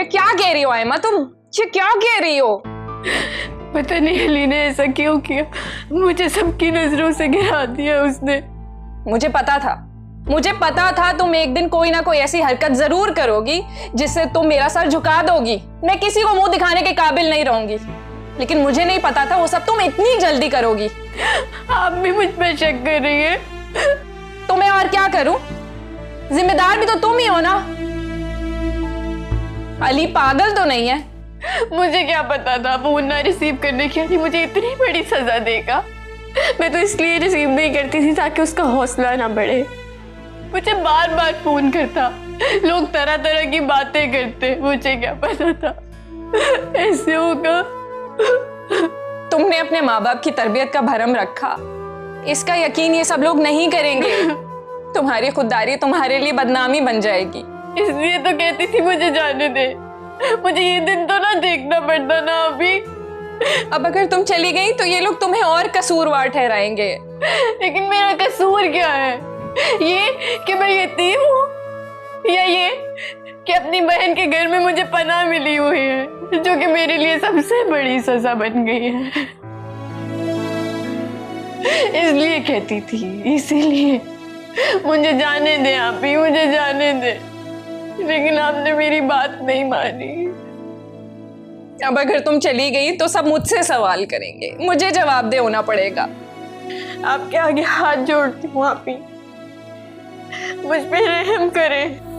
ये क्या कह रही हो आयमा, तुम ये क्या कह रही हो? पता नहीं अली ने ऐसा क्यों किया, मुझे सबकी नजरों से गिरा दिया उसने। मुझे पता था तुम एक दिन कोई ना कोई ऐसी हरकत जरूर करोगी जिससे तुम मेरा सर झुका दोगी। मैं किसी को मुंह दिखाने के काबिल नहीं रहूंगी, लेकिन मुझे नहीं पता था वो सब तुम इतनी जल्दी करोगी। आप भी मुझ पर शक कर रही है? तो मैं और क्या करूं? जिम्मेदार भी तो तुम ही हो ना। अली पागल तो नहीं है? मुझे क्या पता था फोन ना रिसीव करने की अली मुझे इतनी बड़ी सजा देगा। मैं तो इसलिए रिसीव नहीं करती थी ताकि उसका हौसला ना बढ़े। मुझे बार बार फोन करता, लोग तरह तरह की बातें करते, मुझे क्या पता था ऐसे होगा। तुमने अपने माँ बाप की तरबियत का भरम रखा, इसका यकीन ये सब लोग नहीं करेंगे। तुम्हारी खुददारी तुम्हारे लिए बदनामी बन जाएगी। इसलिए तो कहती थी मुझे जाने दे, मुझे ये दिन तो ना देखना पड़ता ना अभी। अब अगर तुम चली गई तो ये लोग तुम्हें और कसूरवार ठहराएंगे। लेकिन मेरा कसूर क्या है? ये कि मैं यतीम हूँ, या ये कि अपनी बहन के घर में मुझे पनाह मिली हुई है, जो कि मेरे लिए सबसे बड़ी सजा बन गई है। इसलिए कहती थी, इसीलिए मुझे जाने दे आप ही, मुझे जाने दे। लेकिन आपने मेरी बात नहीं मानी। अब अगर तुम चली गई तो सब मुझसे सवाल करेंगे, मुझे जवाबदेह होना पड़ेगा। आपके आगे हाथ जोड़ती हूँ आप ही, मुझ पे रहम करें।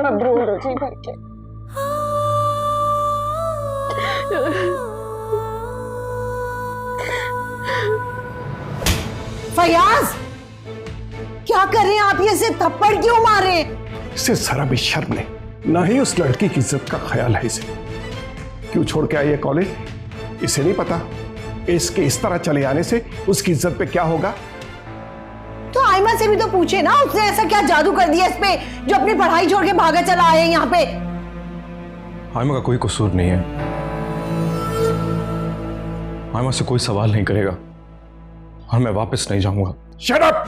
अब रो लो जी भर के। फयाज, क्या कर रहे हैं आप? ये सिर्फ थप्पड़ क्यों मारे? इसे जरा भी शर्म नहीं, ना ही उस लड़की की इज्जत का ख्याल है। इसे क्यों छोड़ के आई है कॉलेज? इसे नहीं पता इसके इस तरह चले आने से उसकी इज्जत पे क्या होगा? तो आयमा से भी तो पूछे ना, उसने ऐसा क्या जादू कर दिया इस पे जो अपनी पढ़ाई छोड़ के भागा चला आया यहाँ पे? आयमा का कोई कसूर नहीं है। आयमा से कोई सवाल नहीं करेगा और मैं वापस नहीं जाऊंगा। Shut up!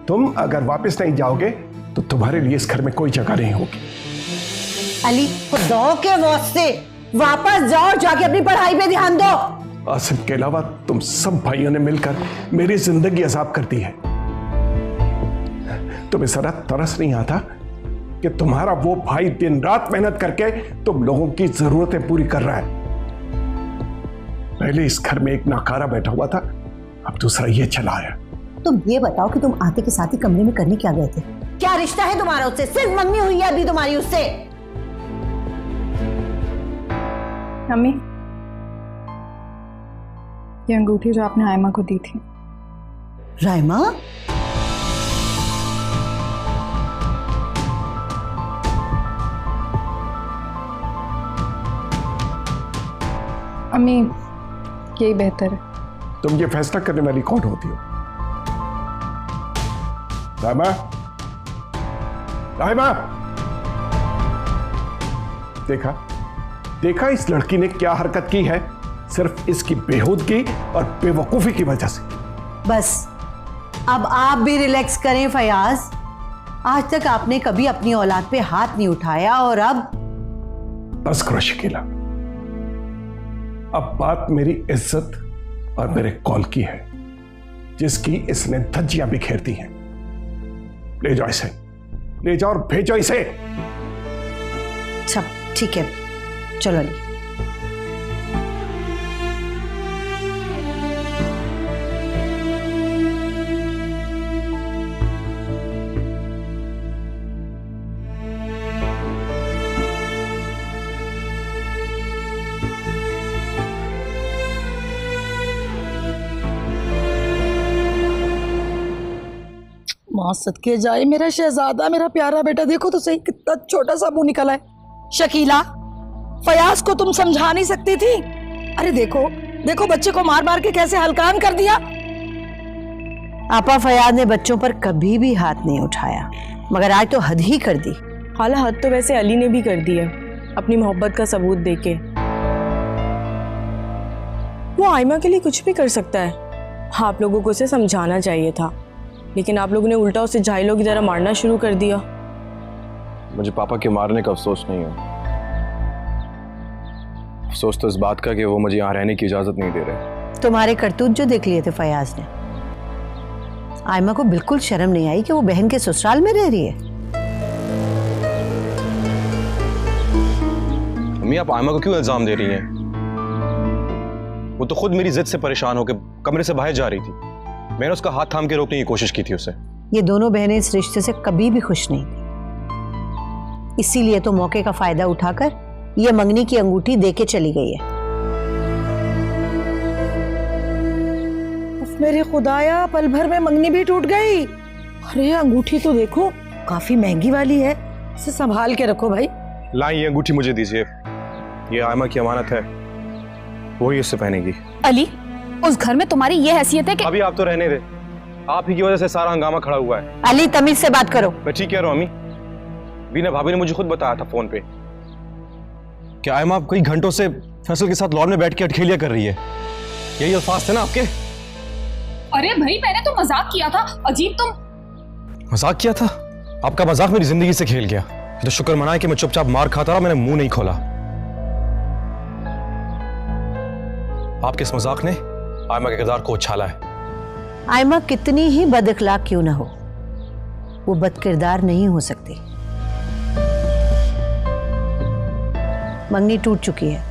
तुम अगर वापस नहीं जाओगे तो तुम्हारे लिए इस घर में कोई जगह नहीं होगी। अली, खुदा के वास्ते वापस जाओ, जाके अपनी पढ़ाई पे ध्यान दो। आसिफ के अलावा तुम सब भाइयों ने मिलकर मेरी जिंदगी अजाब कर दी है। तुम्हें जरा तरस नहीं आता कि तुम्हारा वो भाई दिन रात मेहनत करके तुम लोगों की जरूरतें पूरी कर रहा है। पहले इस घर में एक नाकारा बैठा हुआ था, अब दूसरा ये चला आया। तुम ये बताओ कि तुम आते के साथ ही कमरे में करने क्या गए थे? क्या रिश्ता है तुम्हारा उससे? सिर्फ मम्मी हुई है अभी तुम्हारी उससे। मम्मी, ये अंगूठी जो आपने आयमा को दी थी। रायमा? अम्मी, यही बेहतर है। तुम ये फैसला करने वाली कौन होती हो? रायमा, रायमा, देखा इस लड़की ने क्या हरकत की है, सिर्फ इसकी बेहूदगी और बेवकूफी की वजह से। बस अब आप भी रिलैक्स करें फयाज। आज तक आपने कभी अपनी औलाद पे हाथ नहीं उठाया और अब बस करो शकीला, अब बात मेरी इज्जत और मेरे कॉल की है, जिसकी इसने धज्जियां बिखेर दी हैं। ले जाओ इसे, ले जाओ और भेजो इसे। सब ठीक है, चलो अली। मां सदके जाए मेरा शहजादा, मेरा प्यारा बेटा। देखो तो सही कितना छोटा सा मुंह निकला है। शकीला, फयाज को तुम समझा नहीं सकती थी? अरे देखो देखो बच्चे को मार मार के कैसे हलकान कर दिया। आपा फयाज ने बच्चों पर कभी भी हाथ नहीं उठाया, मगर आज तो हद ही कर दी। खाला हद तो वैसे अली ने भी कर दी है, अपनी मोहब्बत का सबूत देके। वो आयमा के लिए कुछ भी कर सकता है। आप लोगों को उसे समझाना चाहिए था, लेकिन आप लोगों ने उल्टा उसे झाइलों की तरह मारना शुरू कर दिया। मुझे पापा के मारने का अफसोस नहीं है, अफसोस तो इस बात का कि वो मुझे यहाँ रहने की इजाजत नहीं दे रहे। तुम्हारे करतूत जो देख लिए थे फयाज ने, आयमा को बिल्कुल शर्म नहीं आई कि वो बहन के ससुराल में रह रही है। अम्मी, आप आयमा को क्यों इल्जाम दे रही हैं? वो तो खुद मेरी जिद से परेशान होकर कमरे से बाहर जा रही थी। मैंने उसका हाथ थाम के रोकने की कोशिश की थी उसे। ये दोनों बहनें इस रिश्ते से कभी भी खुश नहीं थी, इसीलिए तो मौके का फायदा उठाकर ये मंगनी की अंगूठी देके चली गई है। मेरे खुदाया, पल भर में मंगनी भी टूट गई। अरे अंगूठी तो देखो, काफी महंगी वाली है, इसे संभाल के रखो भाई। लाई, ये अंगूठी मुझे दीजिए, ये आयमा की अमानत है, वही उससे पहनेगी। अली, उस घर में तुम्हारी ये हैसियत है कि अभी आप तो रहने दे, आप ही की वजह से सारा हंगामा खड़ा हुआ है। अली, तमीज से बात करो। मैं ठीक कह रहा हूँ अम्मी, बीना भाभी ने मुझे खुद बताया था फोन पे कि आयमा कई घंटों से फैसल के साथ लॉन में बैठ के अटखेलियां कर रही है। यही अल्फाज थे ना आपके? अरे भाई, मैंने तो मजाक किया था। अजीब, तुम मजाक किया था? आपका मजाक मेरी जिंदगी से खेल गया। तो शुक्र मनाए कि मैं चुपचाप मार खाता रहा, मैंने मुंह नहीं खोला। आपके इस मजाक ने आयमा के किरदार को उछाला है। आयमा कितनी ही बदअखलाक क्यों ना हो, वो बदकिरदार नहीं हो सकती। मंगनी टूट चुकी है,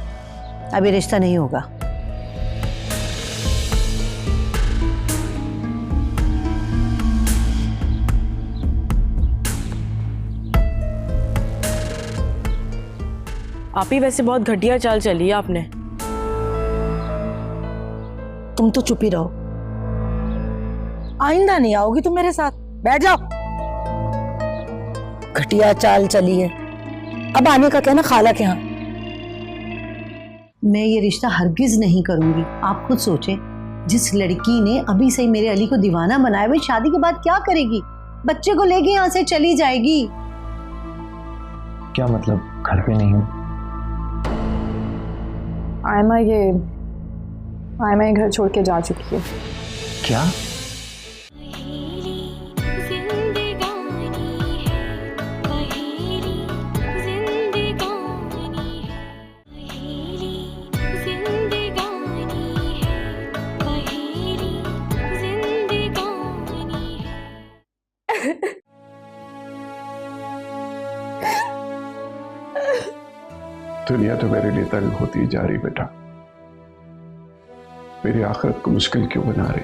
अभी रिश्ता नहीं होगा। आप ही वैसे बहुत घटिया चाल चली है आपने। तुम तो चुप ही रहो, आइंदा नहीं आओगी तुम मेरे साथ। बैठ जाओ। घटिया चाल चली है, अब आने का कहना खाला के यहाँ। मैं ये रिश्ता हरगिज नहीं करूंगी। आप खुद सोचें, जिस लड़की ने अभी से ही मेरे अली को दीवाना बनाया, वो शादी के बाद क्या करेगी? बच्चे को लेके यहाँ से चली जाएगी। क्या मतलब घर पे नहीं हूँ? आयमा ये घर छोड़ के जा चुकी है। क्या? दुनिया तो मेरे लिए तंग होती जा रही बेटा। मेरी आखिरत को मुश्किल क्यों बना रही?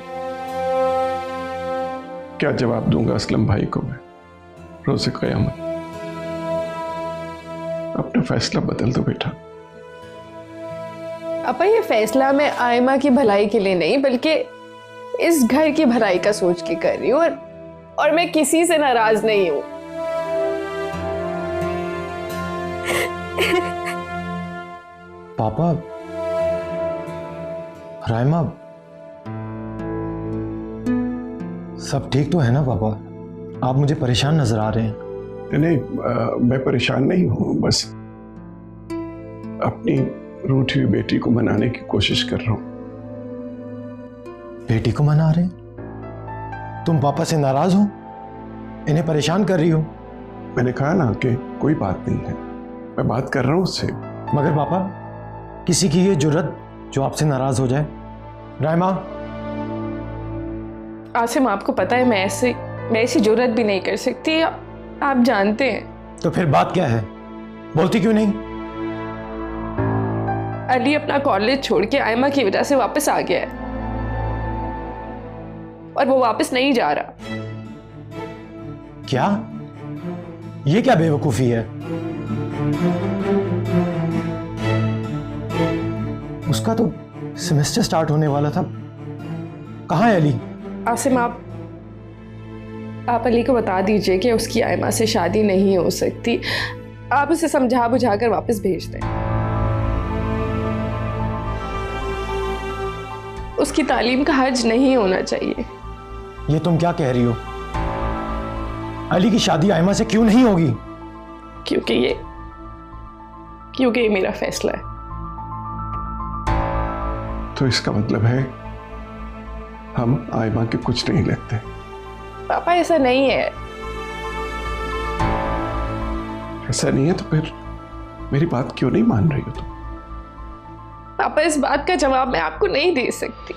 क्या जवाब दूंगा असलम भाई को मैं रोज़े क़यामत? अपना फैसला बदल दो बेटा। अपा, ये फैसला मैं आयमा की भलाई के लिए नहीं, बल्कि इस घर की भलाई का सोच के कर रही हूँ, और मैं किसी से नाराज नहीं हूँ। पापा, रायमा, सब ठीक तो है ना पापा? आप मुझे परेशान नजर आ रहे हैं। नहीं, मैं परेशान नहीं हूं, बस अपनी रूठी हुई बेटी को मनाने की कोशिश कर रहा हूं। बेटी को मना रहे हैं? तुम पापा से नाराज हो? इन्हें परेशान कर रही हो? मैंने कहा ना कि कोई बात नहीं है, मैं बात कर रहा हूं उससे। मगर पापा, किसी की ये जुर्रत जो आपसे नाराज हो जाए? रायमा, आसिम, आपको पता है मैं ऐसी जुर्रत भी नहीं कर सकती, आप जानते हैं। तो फिर बात क्या है? बोलती क्यों नहीं? अली अपना कॉलेज छोड़ के आयमा की वजह से वापस आ गया है, और वो वापस नहीं जा रहा। क्या? ये क्या बेवकूफी है? उसका तो सेमेस्टर स्टार्ट होने वाला था। कहाँ है अली? आसिम, आप अली को बता दीजिए कि उसकी आयमा से शादी नहीं हो सकती। आप उसे समझा बुझा कर वापस भेज दें। उसकी तालीम का हर्ज नहीं होना चाहिए। ये तुम क्या कह रही हो? अली की शादी आयमा से क्यों नहीं होगी? क्योंकि ये मेरा फैसला है। तो इसका मतलब है हम आयमा के कुछ नहीं लगते। पापा ऐसा नहीं है। ऐसा नहीं है तो फिर मेरी बात क्यों नहीं मान रही हो तुम? पापा इस बात का जवाब मैं आपको नहीं दे सकती।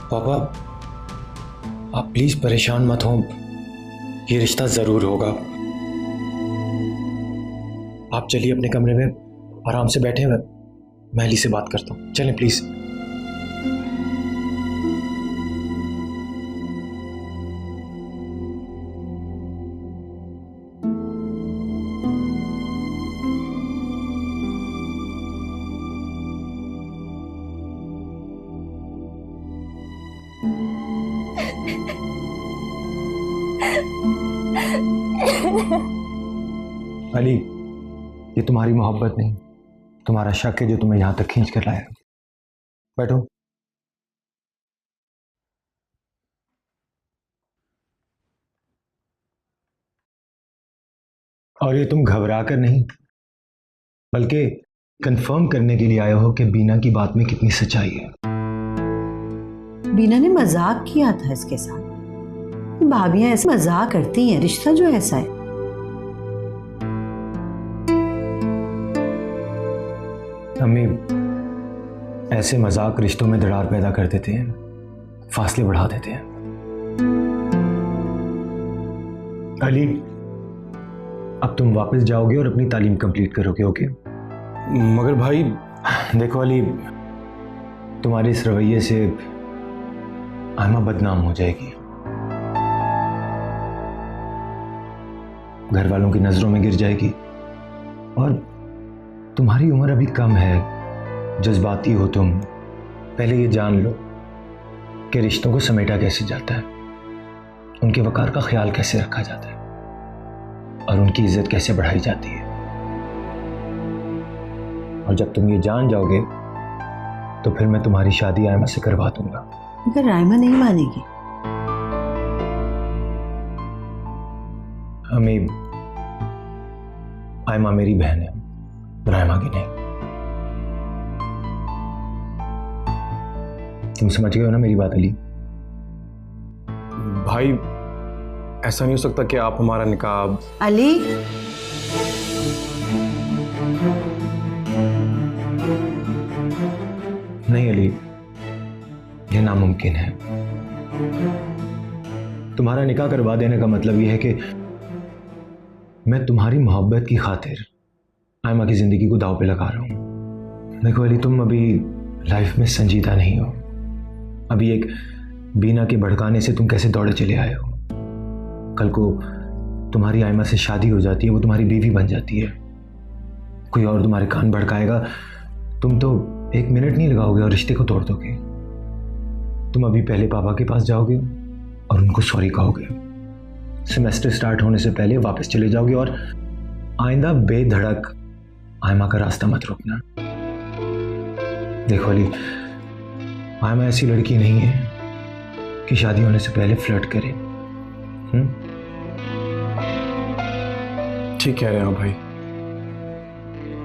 पापा, आप प्लीज परेशान मत हो, ये रिश्ता जरूर होगा। आप चलिए अपने कमरे में आराम से बैठे, मैं अली से बात करता हूँ। चलें प्लीज। अली, ये तुम्हारी मोहब्बत नहीं, तुम्हारा शक है जो तुम्हें यहां तक खींच कर लाया। बैठो। और ये तुम घबरा कर नहीं, बल्कि कंफर्म करने के लिए आए हो कि बीना की बात में कितनी सच्चाई है। बीना ने मजाक किया था इसके साथ। भाभियां ऐसे मजाक करती हैं, रिश्ता जो ऐसा है। अम्मी, ऐसे मजाक रिश्तों में दरार पैदा कर देते हैं, फासले बढ़ा देते हैं। अली, अब तुम वापस जाओगे और अपनी तालीम कंप्लीट करोगे, ओके? मगर भाई, देखो अली, तुम्हारे इस रवैये से आयमा बदनाम हो जाएगी, घर वालों की नजरों में गिर जाएगी, और तुम्हारी उम्र अभी कम है, जज्बाती हो तुम। पहले ये जान लो कि रिश्तों को समेटा कैसे जाता है, उनके वकार का ख्याल कैसे रखा जाता है, और उनकी इज्जत कैसे बढ़ाई जाती है। और जब तुम ये जान जाओगे तो फिर मैं तुम्हारी शादी आयमा से करवा दूंगा। अगर आयमा नहीं मानेगी? अम्मी, आयमा मेरी बहन है, आयमा की नहीं। तुम समझ गए हो ना मेरी बात अली? भाई ऐसा नहीं हो सकता कि आप हमारा निकाह। अली, नहीं अली, यह नामुमकिन है। तुम्हारा निकाह करवा देने का मतलब यह है कि मैं तुम्हारी मोहब्बत की खातिर आयमा की जिंदगी को दांव पे लगा रहा हूं। देखो अली, तुम अभी लाइफ में संजीदा नहीं हो। अभी एक बीना के भड़काने से तुम कैसे दौड़े चले आए हो। कल को तुम्हारी आयमा से शादी हो जाती है, वो तुम्हारी बीवी बन जाती है, कोई और तुम्हारे कान भड़काएगा, तुम तो 1 मिनट नहीं लगाओगे और रिश्ते को तोड़ दोगे। तुम अभी पहले पापा के पास जाओगे और उनको सॉरी कहोगे। सेमेस्टर स्टार्ट होने से पहले वापस चले जाओगे और आइंदा बेधड़क आयमा का रास्ता मत रोकना। देखो अली, आयमा ऐसी लड़की नहीं है कि शादी होने से पहले फ्लर्ट करे। ठीक कह रहे हो भाई।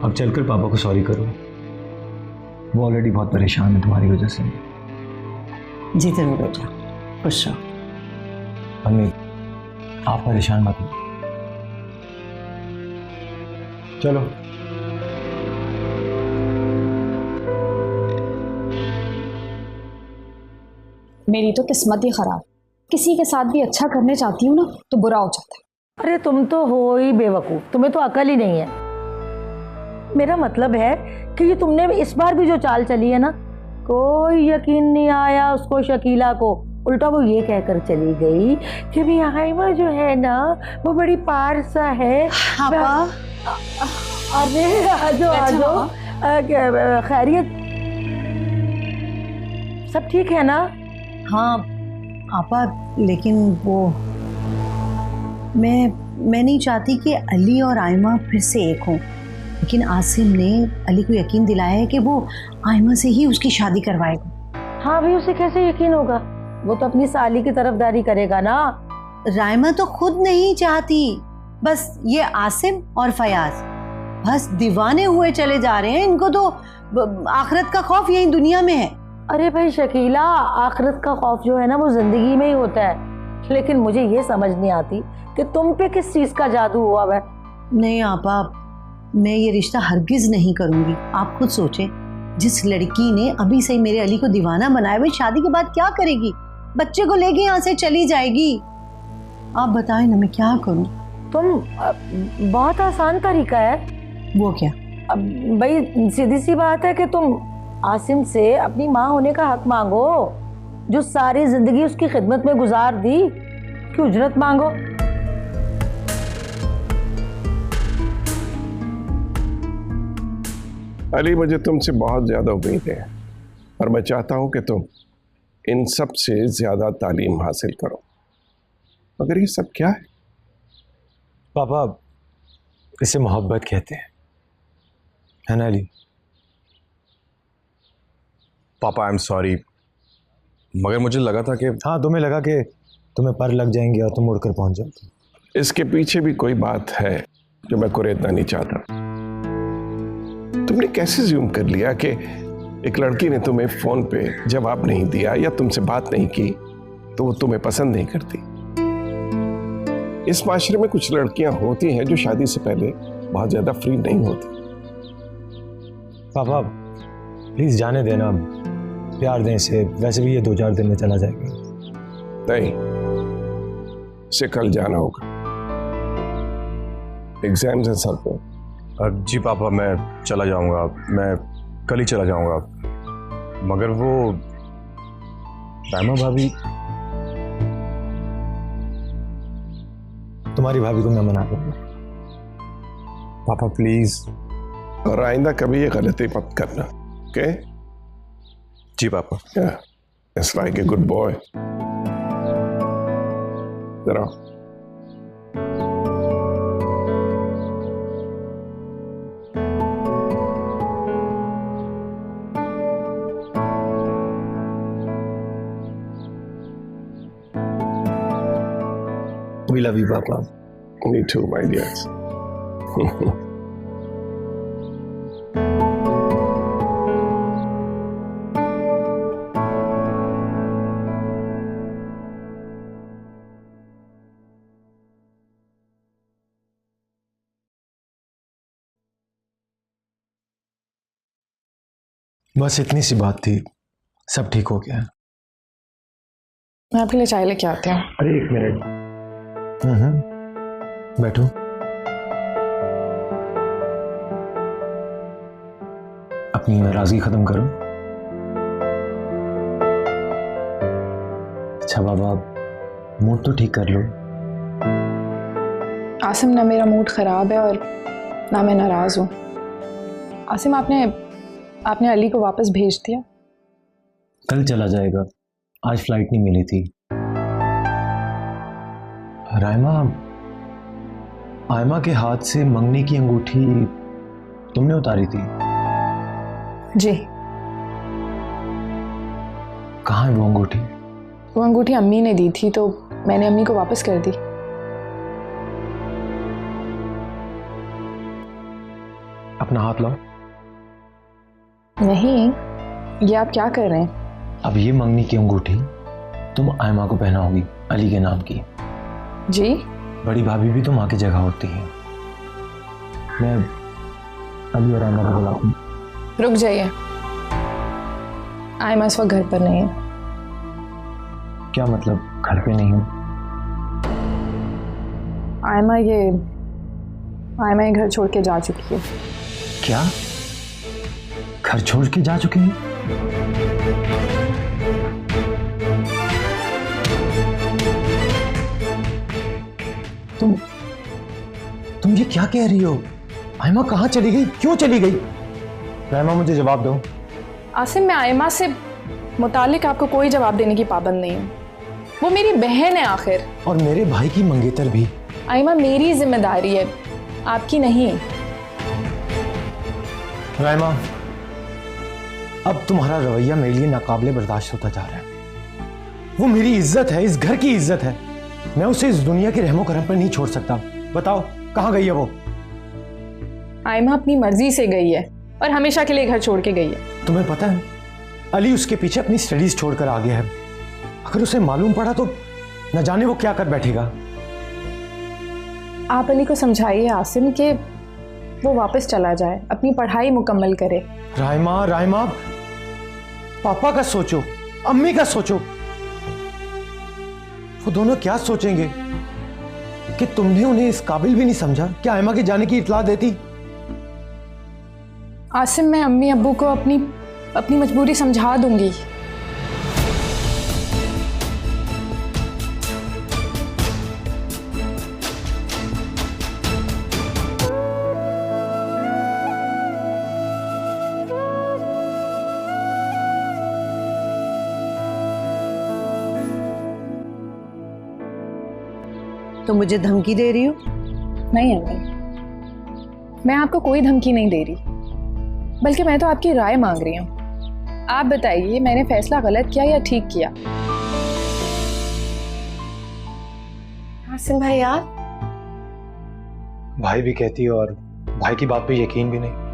अब चलकर पापा को सॉरी करो, वो ऑलरेडी बहुत परेशान है तुम्हारी वजह से। जीते रहो बेटा, खुश रहो। अम्मी, आप परेशान मत हो। चलो। मेरी तो किस्मत ही खराब, किसी के साथ भी अच्छा करने चाहती हूँ ना तो बुरा हो जाता है। अरे तुम तो हो ही बेवकूफ़, तुम्हें तो अकल ही नहीं है। मेरा मतलब है कि ये तुमने इस बार भी जो चाल चली है ना, कोई यकीन नहीं आया उसको, शकीला को। उल्टा वो ये कहकर चली गई कि भी आयमा जो है ना वो बड़ी पारसा है। हाँ अरे आ जाओ खैरियत, सब ठीक है ना? हाँ आपा, लेकिन वो मैं नहीं चाहती कि अली और आयमा फिर से एक हों, लेकिन आसिम ने अली को यकीन दिलाया है कि वो आयमा से ही उसकी शादी करवाएगा। हाँ भाई, उसे कैसे यकीन होगा? वो तो अपनी साली की तरफदारी करेगा ना। रायमा तो खुद नहीं चाहती, बस ये आसिम और फयाज बस दीवाने हुए चले जा रहे हैं। इनको तो आखिरत का खौफ यही दुनिया में है। अरे भाई शकीला, आखिरत का खौफ जो है ना वो जिंदगी में ही होता है, लेकिन मुझे ये समझ नहीं आती कि तुम पे किस चीज का जादू हुआ है। नहीं आपा, मैं ये रिश्ता हरगिज नहीं करूंगी। आप खुद सोचें, जिस लड़की ने अभी से ही मेरे अली को दीवाना बनाया, वो शादी के बाद क्या करेगी? बच्चे को लेके यहाँ से चली जाएगी। आप बताएं ना, मैं क्या करूं? बहुत आसान तरीका है। वो क्या? अब भाई सीधी सी बात है कि तुम आसिम से अपनी माँ होने का हक मांगो। जो सारी जिंदगी उसकी खिदमत में गुजार दी, उसकी उजरत मांगो। अली, मुझे तुमसे बहुत ज़्यादा उम्मीद है और मैं चाहता हूं कि तुम इन सब से ज़्यादा तालीम हासिल करो। मगर ये सब क्या है? पापा, इसे मोहब्बत कहते हैं, है ना अली? पापा आई एम सॉरी, मगर मुझे लगा था कि हाँ, तुम्हें लगा कि तुम्हें पर लग जाएंगे और तुम उड़कर पहुंच जाओगे। इसके पीछे भी कोई बात है जो मैं कुरेदना नहीं चाहता। तुमने कैसे ज़्यूम कर लिया कि एक लड़की ने तुम्हें फोन पे जवाब नहीं दिया या तुमसे बात नहीं की तो वो तुम्हें पसंद नहीं करती? इस माशरे में कुछ लड़कियां होती हैं जो शादी से पहले बहुत ज्यादा फ्री नहीं होती। पापा प्लीज जाने देना, प्यार दें इसे, वैसे भी ये 2-4 दिन में चला जाएगा। नहीं, इसे कल जाना होगा, एग्जाम्स हैं सर पे। जी पापा, मैं चला जाऊंगा, मैं कल ही चला जाऊंगा। मगर वो रायमा भाभी, तुम्हारी भाभी को मैं मना दूंगा। पापा प्लीज। और आइंदा कभी ये गलती मत करना, ओके? जी पापा। It's like a good boy. जरा We love you, Papa. Me too, my dears. बस इतनी सी बात थी, सब ठीक हो गया। मैं आपके लिए चाय लेके आती हूँ। अरे 1 मिनट। बैठो। अपनी नाराजगी खत्म करो। अच्छा बाबा, मूड तो ठीक कर लो। आसिम, ना मेरा मूड खराब है और ना मैं नाराज हूँ। आसिम, आपने अली को वापस भेज दिया? कल चला जाएगा, आज फ्लाइट नहीं मिली थी। आयमा के हाथ से मंगनी की अंगूठी तुमने उतारी थी? जी। कहाँ है वो अंगूठी? वो अंगूठी अम्मी ने दी थी तो मैंने अम्मी को वापस कर दी। अपना हाथ लाओ। नहीं, ये आप क्या कर रहे हैं? अब ये मंगनी की अंगूठी तुम आयमा को पहनाओगी, अली के नाम की। जी? बड़ी भाभी भी तो माँ की जगह होती है। मैं अली और आयमा को बुलाऊं? रुक जाइए, आयमा इस वक्त घर पर नहीं है। क्या मतलब घर पे नहीं हूँ? आयमा ये घर छोड़ के जा चुकी है। क्या? घर छोड़ के जा चुकी है? तुम ये क्या कह रही हो? आयमा कहाँ चली गई, क्यों चली गई? रायमा मुझे जवाब दो। आसिम, मैं आयमा से मुतालिक आपको कोई जवाब देने की पाबंद नहीं हूँ। वो मेरी बहन है आखिर। और मेरे भाई की मंगेतर भी। आयमा मेरी जिम्मेदारी है, आपकी नहीं। रायमा, अब तुम्हारा रवैया मेरे लिए नाकाबिले बर्दाश्त होता जा रहा है। वो मेरी इज्जत है, इस घर की इज्जत है। मैं उसे इस दुनिया के रहमो करम पर नहीं छोड़ सकता। बताओ कहाँ गई है वो? आयमा अपनी मर्जी से गई है और हमेशा के लिए घर छोड़ के गई है। तुम्हें पता है अली उसके पीछे अपनी स्टडीज छोड़कर आ गया है। अगर उसे मालूम पड़ा तो न जाने वो क्या कर बैठेगा। आप अली को समझाइए आसिम कि वो वापस चला जाए, अपनी पढ़ाई मुकम्मल करे। रायमा, रायमा, पापा का सोचो, अम्मी का सोचो। वो दोनों क्या सोचेंगे कि तुमने उन्हें इस काबिल भी नहीं समझा कि आयमा के जाने की इत्तला देती। आसिम, मैं अम्मी अब्बू को अपनी मजबूरी समझा दूंगी। तो मुझे धमकी दे रही हो? नहीं अम्मी, मैं आपको कोई धमकी नहीं दे रही, बल्कि मैं तो आपकी राय मांग रही हूँ। आप बताइए, मैंने फैसला गलत किया या ठीक किया? आसिम भाई यार, भाई भी कहती है और भाई की बात पे यकीन भी नहीं।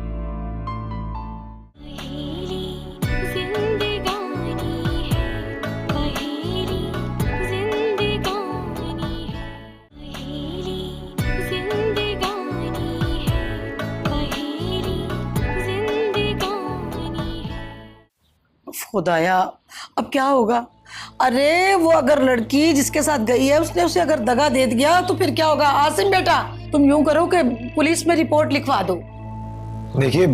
खुदाया, अब क्या होगा? अरे वो अगर लड़की जिसके साथ गई है उसने उसे अगर दगा दे दिया तो फिर क्या होगा? आसिम बेटा, तुम यूं करो कि पुलिस में रिपोर्ट लिखवा दो। देखिए,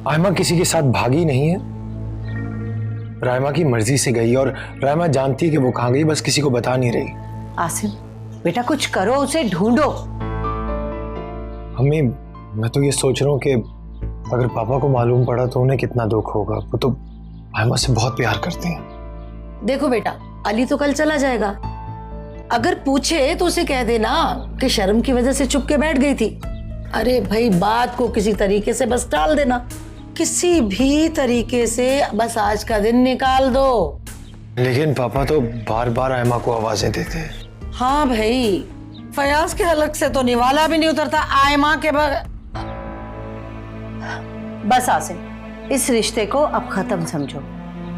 आयमा किसी के साथ भागी नहीं है। रायमा की मर्जी से गई और रायमा जानती है कि वो कहाँ गई, बस किसी को बता नहीं रही। आसिम बेटा, कुछ करो, उसे ढूंढो। अम्मी, मैं तो ये सोच रहा हूँ कि अगर पापा को मालूम पड़ा तो उन्हें कितना दुख होगा। वो तो आयमा से बहुत प्यार करते हैं। देखो बेटा, अली तो कल चला जाएगा। अगर पूछे तो उसे कह देना कि शर्म की वजह से चुप के बैठ गई थी। अरे भाई, बात को किसी तरीके से बस टाल देना, किसी भी तरीके से बस आज का दिन निकाल दो। लेकिन पापा तो बार बार आयमा को आवाजें देते हैं। हाँ भाई, फयाज के हलक से तो निवाला भी नहीं उतरता आयमा के बस आसिम, इस रिश्ते को अब खत्म समझो,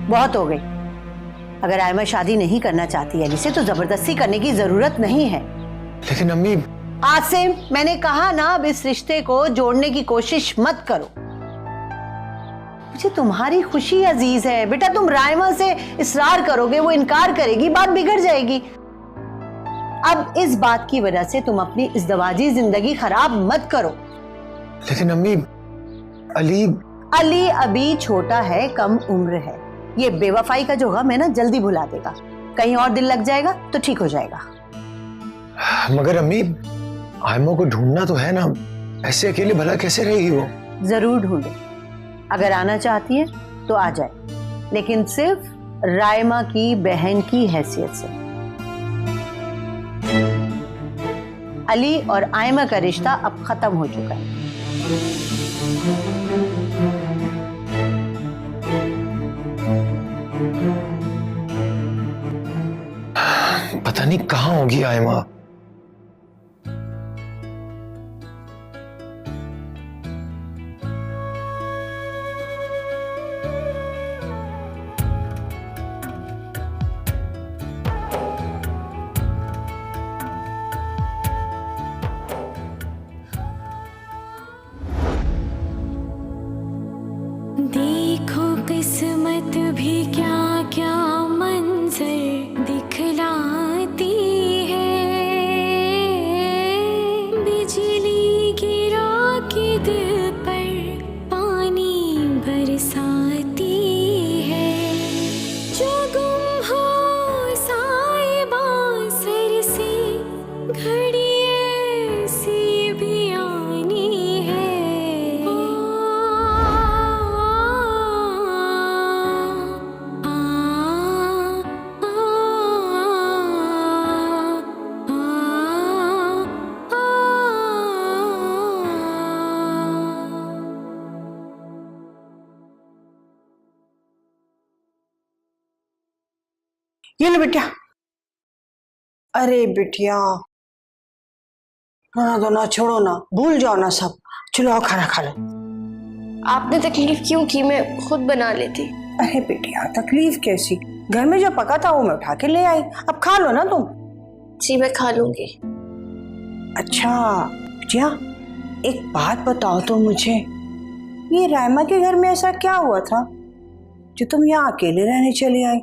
बहुत हो गई। अगर आयमा शादी नहीं करना चाहती अली से तो जबरदस्ती करने की जरूरत नहीं है। लेकिन अम्मी। आसिम, मैंने कहा ना, अब इस रिश्ते को जोड़ने की कोशिश मत करो। मुझे तुम्हारी खुशी अजीज है बेटा। तुम रायमा से इसरार करोगे, वो इनकार करेगी, बात बिगड़ जाएगी। अब इस बात की वजह से तुम अपनी इज़्दवाजी जिंदगी खराब मत करो। लेकिन अम्मी, अली अभी छोटा है, कम उम्र है। ये बेवफाई का जो गम है ना, जल्दी भुला देगा। कहीं और दिल लग जाएगा तो ठीक हो जाएगा। मगर अम्मी, आयमा को ढूंढना तो है ना, ऐसे अकेले भला कैसे रहेगी वो? जरूर ढूंढे। अगर आना चाहती है तो आ जाए, लेकिन सिर्फ रायमा की बहन की हैसियत से। अली और आयमा का रिश्ता अब खत्म हो चुका है। पता नहीं कहाँ होगी आयमा। देखो किस्मत भी क्या क्या मंजर दिखलाती है। ये लो बिटिया। अरे बिटिया, रोना धोना छोड़ो ना, भूल जाओ ना सब। चलो आओ खाना खा लो। आपने तकलीफ क्यों की, मैं खुद बना लेती। अरे बिटिया तकलीफ कैसी, घर में जो पका था वो मैं उठा के ले आई, अब खा लो ना तुम। जी मैं खा लूंगी। अच्छा बिटिया, एक बात बताओ तो मुझे, ये रायमा के घर में ऐसा क्या हुआ था जो तुम यहाँ अकेले रहने चली आई?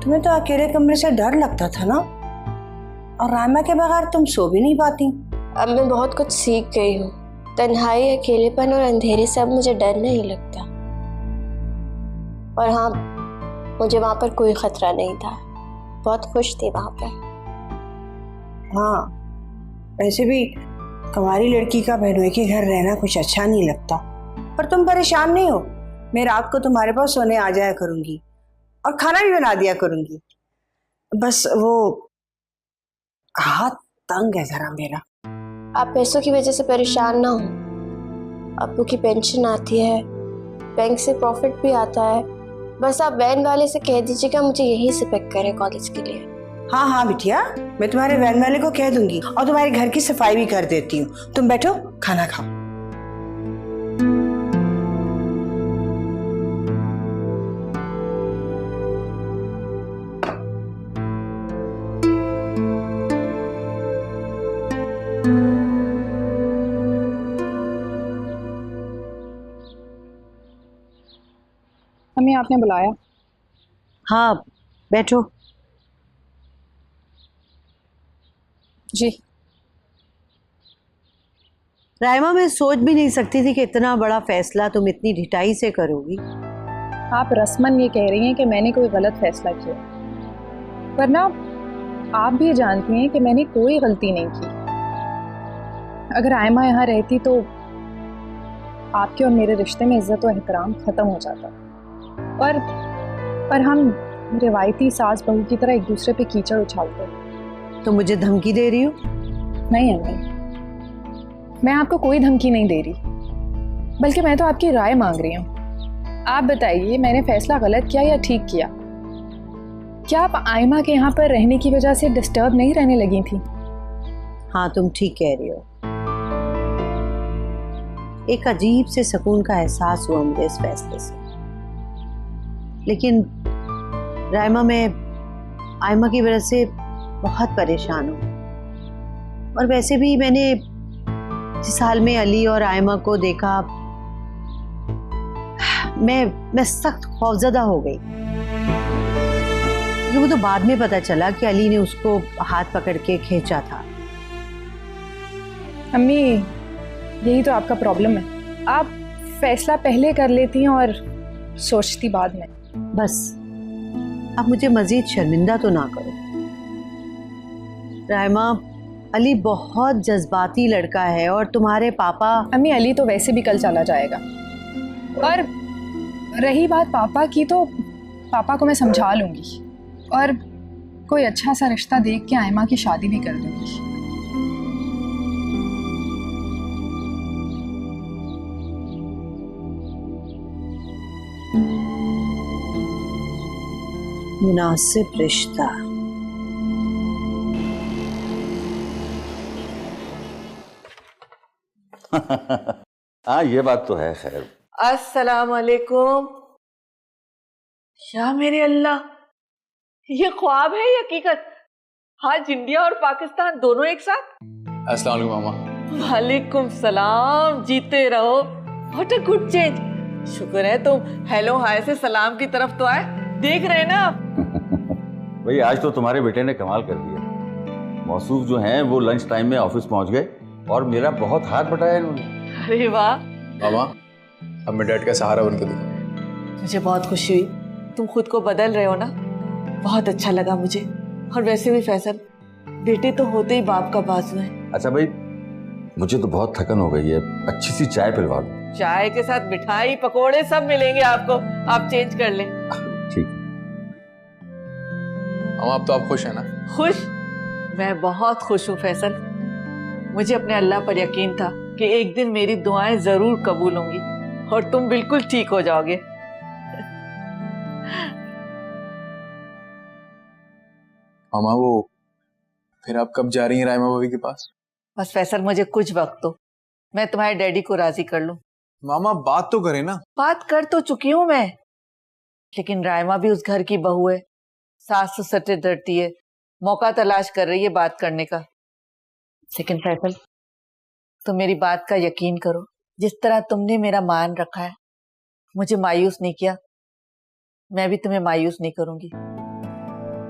तुम्हें तो अकेले कमरे से डर लगता था ना, और रायमा के बगैर तुम सो भी नहीं पाती। अब मैं बहुत कुछ सीख गई हूँ। तन्हाई, अकेलेपन और अंधेरे से अब मुझे डर नहीं लगता। और हाँ, मुझे वहां पर कोई खतरा नहीं था, बहुत खुश थी वहां पर। हाँ वैसे भी तुम्हारी लड़की का बहनोई के घर रहना कुछ अच्छा नहीं लगता, पर तुम परेशान नहीं हो, मैं रात को तुम्हारे पास सोने आ जाया करूंगी और खाना भी बना दिया करूंगी। बस वो हाथ तंग है जरा मेरा। आप पैसों की वजह से परेशान ना हो। अब्बू की पेंशन आती है, बैंक से प्रॉफिट भी आता है। बस आप वैन वाले से कह दीजिएगा मुझे यहीं से पिक करे कॉलेज के लिए। हाँ हाँ बिटिया, मैं तुम्हारे वैन वाले को कह दूंगी और तुम्हारे घर की सफाई भी कर देती हूँ। तुम बैठो खाना खाओ। हमें आपने बुलाया? हाँ बैठो। जी। रायमा, मैं सोच भी नहीं सकती थी कि इतना बड़ा फैसला तुम इतनी ढिठाई से करोगी। आप रस्मन ये कह रही हैं कि मैंने कोई गलत फैसला किया, पर ना आप भी जानती हैं कि मैंने कोई गलती नहीं की। अगर आयमा यहाँ रहती तो आपके और मेरे रिश्ते में इज्जत और एहतराम खत्म हो जाता, पर हम रिवायती सास बहू की तरह एक दूसरे पे कीचड़ उछालते। तो मुझे धमकी दे रही हो? नहीं अम्मी, मैं आपको कोई धमकी नहीं दे रही, बल्कि मैं तो आपकी राय मांग रही हूँ। आप बताइए, मैंने फैसला गलत किया या ठीक किया? क्या आप आयमा के यहाँ पर रहने की वजह से डिस्टर्ब नहीं रहने लगी थी? हाँ तुम ठीक कह रही हो। एक अजीब से सुकून का एहसास हुआ मुझे इस फैसले से, लेकिन रायमा, मैं आयमा की वजह से बहुत परेशान हूँ। और वैसे भी मैंने जिस हाल में अली और आयमा को देखा, मैं सख्त खौफजदा हो गई। वो तो बाद में पता चला कि अली ने उसको हाथ पकड़ के खींचा था। अम्मी, यही तो आपका प्रॉब्लम है, आप फैसला पहले कर लेती हैं और सोचती बाद में। बस अब मुझे मजीद शर्मिंदा तो ना करो। रायमा, अली बहुत जज्बाती लड़का है और तुम्हारे पापा। अम्मी, अली तो वैसे भी कल चला जाएगा, और रही बात पापा की, तो पापा को मैं समझा लूंगी और कोई अच्छा सा रिश्ता देख के आयमा की शादी भी कर दूंगी। मुनासिब रिश्ता। हाँ ये बात तो है। खैर, अस्सलाम वालेकुम। या मेरे अल्लाह, ये ख्वाब है या हकीकत? आज इंडिया और पाकिस्तान दोनों एक साथ। अस्सलाम वालेकुम मामा। वालेकुम सलाम, जीते रहो। What a good change. शुक्र है तुम हेलो हाय से सलाम की तरफ तो आए। देख रहे ना आप? भाई आज तो तुम्हारे बेटे ने कमाल कर दिया। मौसूफ जो हैं वो लंच टाइम में ऑफिस पहुंच गए और मेरा बहुत हाथ बटाया इन्होंने। अरे वाह मामा, अब मैं डैड का सहारा बन के दिखा। मुझे बहुत खुशी हुई, तुम खुद को बदल रहे हो ना, बहुत अच्छा लगा मुझे। और वैसे भी फैसल, बेटे तो होते ही बाप का बाजू है। अच्छा भाई, मुझे तो बहुत थकन हो गई है, अच्छी सी चाय पिलवा दो। चाय के साथ मिठाई पकोड़े सब मिलेंगे आपको, आप चेंज कर लें। ठीक। मामा अब तो आप खुश हैं ना? खुश? मैं बहुत खुश हूँ फैसल। मुझे अपने अल्लाह पर यकीन था कि एक दिन मेरी दुआएं जरूर कबूल होंगी और तुम बिल्कुल ठीक हो जाओगे। मामा वो फिर आप कब जा रही हैं रायमा भाभी के पास? बस फैसल मुझे कुछ वक्त दो, मैं तुम्हारे डैडी को राजी कर लूं। मामा बात तो करें ना। बात कर तो चुकी हूं मैं, लेकिन रायमा भी उस घर की बहू है, सास ससुर से डरती है, मौका तलाश कर रही है बात करने का। लेकिन फैसल तुम मेरी बात का यकीन करो, जिस तरह तुमने मेरा मान रखा है, मुझे मायूस नहीं किया, मैं भी तुम्हें मायूस नहीं करूंगी।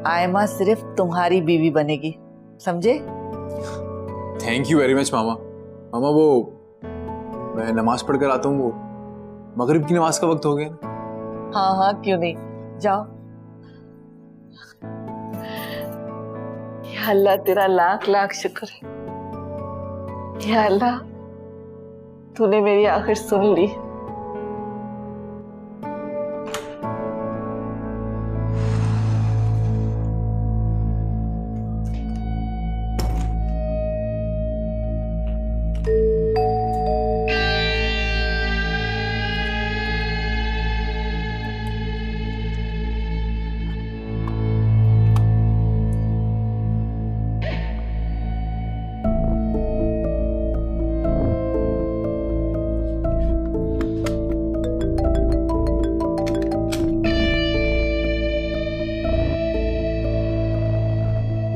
आयमा सिर्फ तुम्हारी बीवी बनेगी, समझे? थैंक यू वेरी मच मामा। मामा वो मैं नमाज पढ़कर आता हूँ, वो मगरिब की नमाज का वक्त हो गया ना। हाँ हाँ क्यों नहीं, जाओ। या अल्लाह तेरा लाख लाख शुक्र है, या अल्लाह तूने मेरी आखिर सुन ली।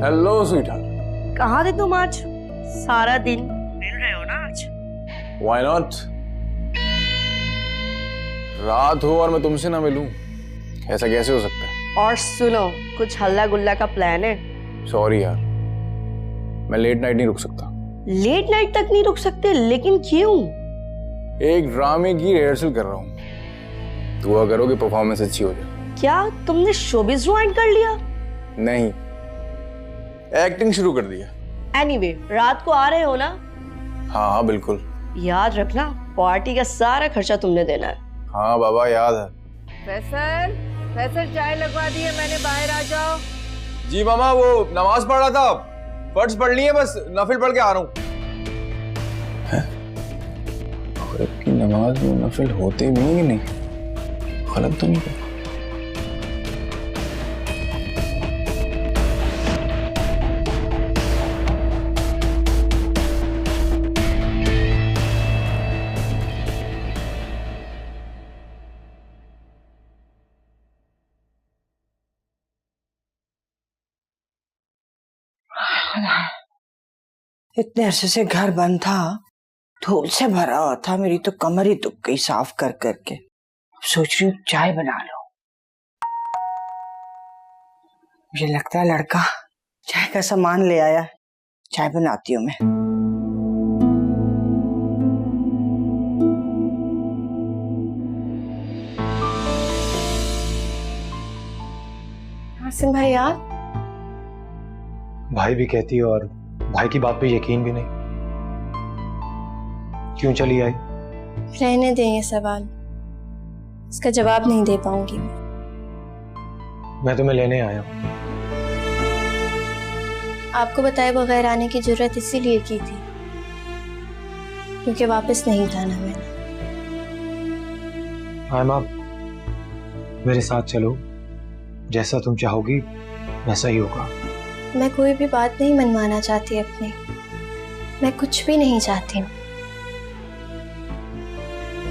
Hello sweetheart. कहाँ थे तुम आज सारा दिन? मिल रहे हो ना आज? Why not? रात हो और मैं तुमसे ना मिलूं, ऐसा कैसे हो सकता है? और सुनो, कुछ हल्ला गुल्ला का प्लान है? सॉरी यार, मैं लेट नाइट नहीं रुक सकता। लेट नाइट तक नहीं रुक सकते? लेकिन क्यों? एक ड्रामे की रिहर्सल कर रहा हूँ, दुआ करो कि परफॉर्मेंस अच्छी हो जाए। क्या तुमने शोबिज ज्वाइन कर लिया? नहीं, एक्टिंग शुरू कर दिया। एनीवे, रात को आ रहे हो ना? हाँ हाँ बिल्कुल। याद रखना, पार्टी का सारा खर्चा तुमने देना है। हाँ बाबा याद है। फैसल, फैसल चाय लगवा दी है मैंने, बाहर आ जाओ। जी मामा, वो नमाज पढ़ रहा था, फर्ज पढ़ लिए, बस नफिल पढ़ के आ रहा हूँ। मगरिब की नमाज में नफिल होते भी नहीं, गलत तो नहीं? इतने अरसे से घर बंद था, धूल से भरा हुआ था, मेरी तो कमर ही दुख गई साफ कर करके। सोच रही हूँ चाय बना लो। मुझे लगता है लड़का चाय का सामान ले आया, चाय बनाती हूँ मैं। आसिम भाई यार, भाई भी कहती है और भाई की बात पे यकीन भी नहीं। क्यों चली आई? रहने दें ये सवाल, इसका जवाब नहीं दे पाऊंगी मैं तुम्हें लेने आया हूँ। आपको बताए बगैर आने की जरूरत इसीलिए की थी क्योंकि वापस नहीं जाना मैंने। आयमा, मेरे साथ चलो, जैसा तुम चाहोगी वैसा ही होगा। मैं कोई भी बात नहीं मनवाना चाहती अपनी, मैं कुछ भी नहीं चाहती हूँ,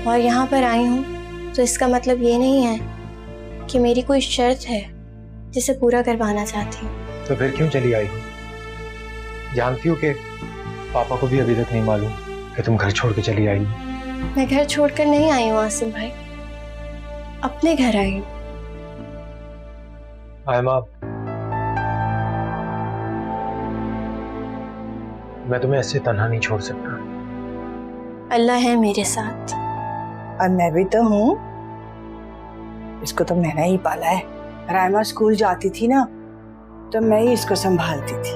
और यहाँ पर आई हूँ तो इसका मतलब ये नहीं है कि मेरी कोई शर्त है जिसे पूरा करवाना चाहती हूँ। तो फिर क्यों चली आई हो? जानती हो कि पापा को भी अभी तक नहीं मालूम कि तुम घर छोड़ के चली आई हो। मैं घर छोड़कर नहीं आई हूँ आसिम भाई, अपने घर आई हूँ। आयमा, मैं तुम्हें ऐसे तन्हा नहीं छोड़ सकता। अल्लाह है मेरे साथ। और मैं भी तो हूँ, इसको तो मैंने ही पाला है। रायमा स्कूल जाती थी ना, तो मैं ही इसको संभालती थी।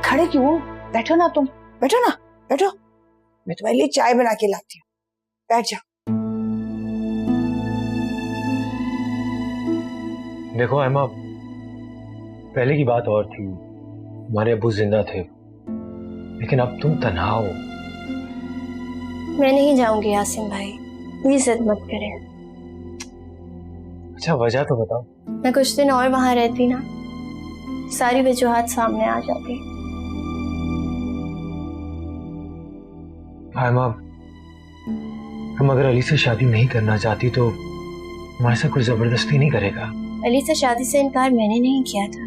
खड़े क्यों हो? बैठो ना तुम, बैठो ना, बैठो, मैं तुम्हारे लिए चाय बना के लाती हूँ, बैठ जाओ। देखो आयमा, पहले की बात और थी, हमारे अब्बू जिंदा थे, लेकिन अब तुम तन्हा हो। मैं नहीं जाऊंगी आसिम भाई, प्लीज जिद मत करें। अच्छा वजह तो बताओ। मैं कुछ दिन और वहां रहती ना, सारी वजूहात सामने आ जाती। आयमा, हम अगर अली से शादी नहीं करना चाहती तो हमारे साथ कोई जबरदस्ती नहीं करेगा। अली से शादी से इनकार मैंने नहीं किया था,